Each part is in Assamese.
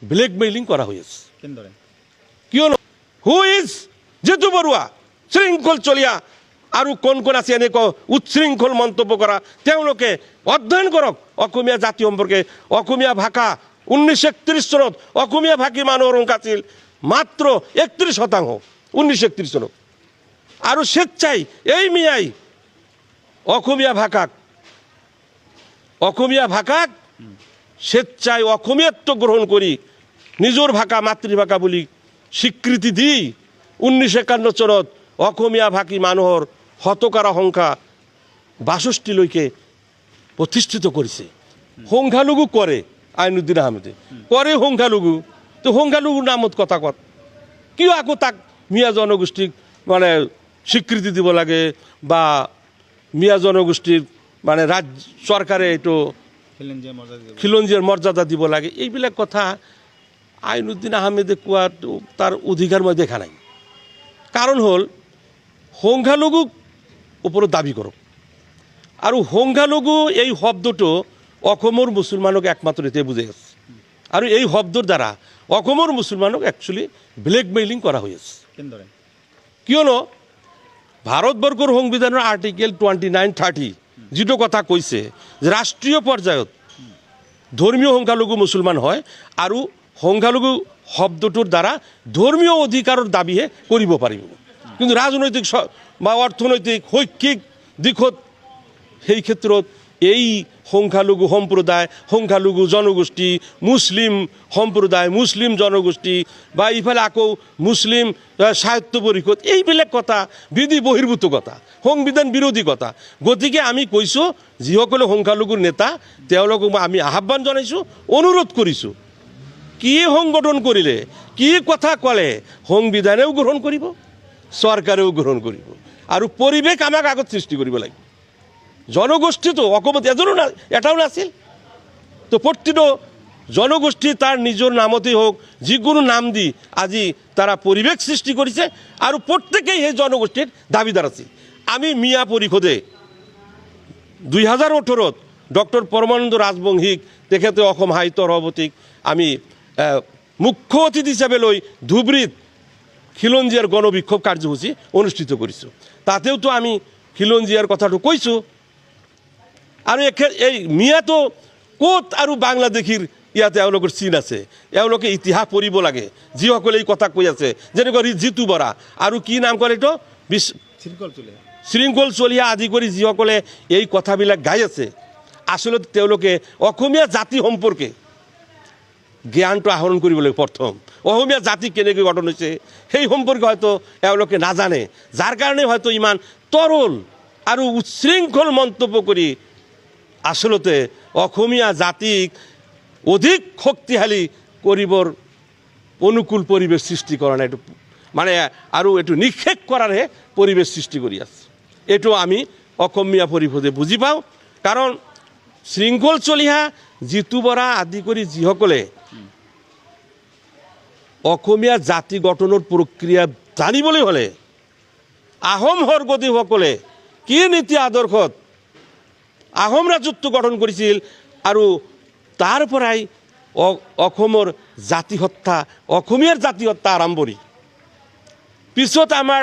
ব্লেকমেইলিং কৰা হয়েছে কিয়নো হু ইজ জিতু বৰুৱা শৃংখল চলিয়া আৰু কোন কোন আছে এনেকুৱা উচ্ছৃংখল মন্তব্য কৰা তেওঁলোকে অধ্যয়ন কৰক অসমীয়া জাতি সম্পৰ্কে অসমীয়া ভাষা 1931 চনত অসমীয়া ভাষী মানুহৰ সংখ্যা আছিল মাত্ৰ 31% 1931 চনত আৰু স্বেচ্ছাই এই মিয়াই অসমীয়া ভাষাক স্বেচ্ছায় অসমীয়াত্ব গ্ৰহণ কৰি নিজেৰ ভাষা মাতৃভাষা বলি স্বীকৃতি দি 1951 চনত অসমীয়া ভাষী মানুহৰ শতকৰা সংখ্যা 62লৈকে প্রতিষ্ঠিত করেছে সংখ্যালঘু করে আইনুদ্দিন আহমেদে করে সংখ্যালঘু তো সংখ্যালঘুর নামত কথা কত কিয় আকৌ তাক মিয়া জনগোষ্ঠীক মানে স্বীকৃতি দিব লাগে বা মিয়া জনগোষ্ঠীর মানে রাজ্য সরকারে এইটো খিলঞ্জীয়াৰ মৰ্যাদা দিব লাগে এইবিলাক কথা আইনুদ্দিন আহমেদে কোৱাটো তাৰ অধিকাৰ মই দেখা নাই কাৰণ হ'ল সংখ্যালঘুক ওপৰত দাবী কৰক আৰু সংখ্যালঘু এই শব্দটো অসমৰ মুছলমানক একমাত্ৰ এতে বুজাই আছে আৰু এই শব্দৰ দ্বাৰা অসমৰ মুছলমানক একচুৱেলি ব্লেকমেইলিং কৰা হৈ আছে কিয়নো ভাৰতবৰ্ষৰ সংবিধানৰ আৰ্টিকেল 29-30 যিটো কথা কৈছে যে ৰাষ্ট্ৰীয় পৰ্যায়ত ধৰ্মীয় সংখ্যালঘু মুছলমান হয় আৰু সংখ্যালঘু শব্দটোৰ দ্বাৰা ধৰ্মীয় অধিকাৰৰ দাবীহে কৰিব পাৰিব কিন্তু ৰাজনৈতিক বা অৰ্থনৈতিক শৈক্ষিক দিশত সেই ক্ষেত্ৰত এই সংখ্যালঘু সম্প্ৰদায় সংখ্যালঘু জনগোষ্ঠী মুছলিম সম্প্ৰদায় মুছলিম জনগোষ্ঠী বা ইফালে আকৌ মুছলিম সাহিত্য পৰিষদ এইবিলাক কথা বিধি বহিৰ্ভূত কথা সংবিধান বিৰোধী কথা গতিকে আমি কৈছোঁ যিসকলে সংখ্যালঘুৰ নেতা তেওঁলোকক আমি আহ্বান জনাইছোঁ অনুৰোধ কৰিছোঁ কি সংগঠন কৰিলে কি কথা ক'লে সংবিধানেও গ্ৰহণ কৰিব চৰকাৰেও গ্ৰহণ কৰিব আৰু পৰিৱেশ আমাক আগত সৃষ্টি কৰিব লাগিব জনগোষ্ঠী তো অসমত এটাও নাছিল তো প্ৰতিটো জনগোষ্ঠী তাৰ নিজৰ নামতেই হোক যিকোনো নাম দি আজি তাৰা পৰিৱেশ সৃষ্টি কৰিছে আৰু প্ৰত্যেকেই সেই জনগোষ্ঠীৰ দাবীদাৰ আছিল আমি মিয়া পৰিষদে 2018 ডক্টৰ পৰমানন্দ ৰাজবংশীক তেখেতে অসম সাহিত্য সভাপতিক আমি মুখ্য অতিথি হিচাপে লৈ ধুবুৰীত খিলঞ্জীয়াৰ গণবিক্ষোভ কাৰ্যসূচী অনুষ্ঠিত কৰিছোঁ তাতেওতো আমি খিলঞ্জীয়াৰ কথাটো কৈছোঁ আৰু এই মিয়াটো ক'ত আৰু বাংলাদেশীৰ ইয়াতে এওঁলোকৰ চিন আছে এওঁলোকে ইতিহাস পঢ়িব লাগে যিসকলে এই কথা কৈ আছে যেনেকৈ জিতু বৰা আৰু কি নাম কৰে এইটো শৃংখল চলিয়া আদি কৰি যিসকলে এই কথাবিলাক গাই আছে আচলতে তেওঁলোকে অসমীয়া জাতি সম্পৰ্কে জ্ঞানটো আহৰণ কৰিব লাগে প্ৰথম অসমীয়া জাতি কেনেকৈ গঠন হৈছে সেই সম্পৰ্কে হয়তো এওঁলোকে নাজানে যাৰ কাৰণে হয়তো ইমান তৰল আৰু উচ্ছৃংখল মন্তব্য কৰি আচলতে অসমীয়া জাতিক অধিক শক্তিশালী কৰিবৰ অনুকূল পৰিৱেশ সৃষ্টি কৰা নাই এইটো মানে আৰু এইটো নিক্ষেপ কৰাৰহে পৰিৱেশ সৃষ্টি কৰি আছে এইটো আমি অসমীয়া পৰিষদে বুজি পাওঁ কাৰণ শৃংখল চলিহা জিতু বৰা আদি কৰি যিসকলে অসমীয়া জাতি গঠনৰ প্ৰক্ৰিয়া জানিবলৈ হ'লে আহোম স্বৰ্গদেউসকলে কি নীতি আদৰ্শত আহোম ৰাজত্ব গঠন কৰিছিল আৰু তাৰ পৰাই অসমৰ জাতি হত্যা অসমীয়াৰ জাতি হত্যা আৰম্ভণি পিছত আমাৰ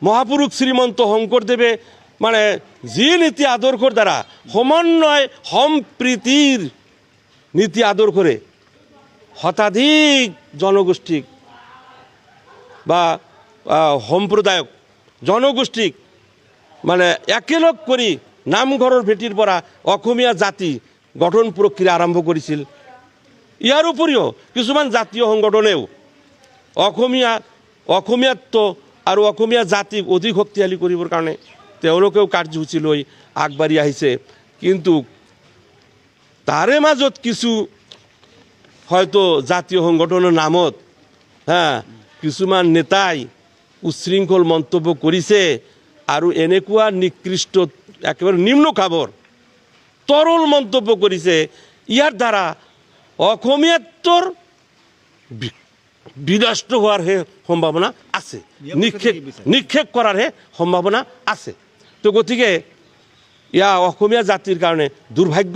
মহাপুৰুষ শ্ৰীমন্ত শংকৰদেৱে মানে যি নীতি আদৰ্শৰ দ্বাৰা সমন্বয় সম্প্ৰীতিৰ নীতি আদৰ্শৰে শতাধিক জনগোষ্ঠীক বা সম্প্ৰদায়ক জনগোষ্ঠীক মানে একেলগ কৰি নামঘৰৰ ভেটিৰ পৰা অসমীয়া জাতি গঠন প্ৰক্ৰিয়া আৰম্ভ কৰিছিল ইয়াৰ উপৰিও কিছুমান জাতীয় সংগঠনেও অসমীয়াত্ব আৰু অসমীয়া জাতিক অধিক শক্তিশালী কৰিবৰ কাৰণে তেওঁলোকেও কাৰ্যসূচী লৈ আগবাঢ়ি আহিছে কিন্তু তাৰে মাজত কিছু হয়তো জাতীয় সংগঠনৰ নামত কিছুমান নেতাই উচ্ছৃংখল মন্তব্য কৰিছে আৰু এনেকুৱা নিকৃষ্ট একেবাৰে নিম্ন খাবৰ তৰল মন্তব্য কৰিছে ইয়াৰ দ্বাৰা অসমীয়াত্বৰ বিনষ্ট হোৱাৰহে সম্ভাৱনা আছে নিক্ষেপ কৰাৰহে সম্ভাৱনা আছে তো গতিকে ইয়া অসমীয়া জাতিৰ কাৰণে দুৰ্ভাগ্য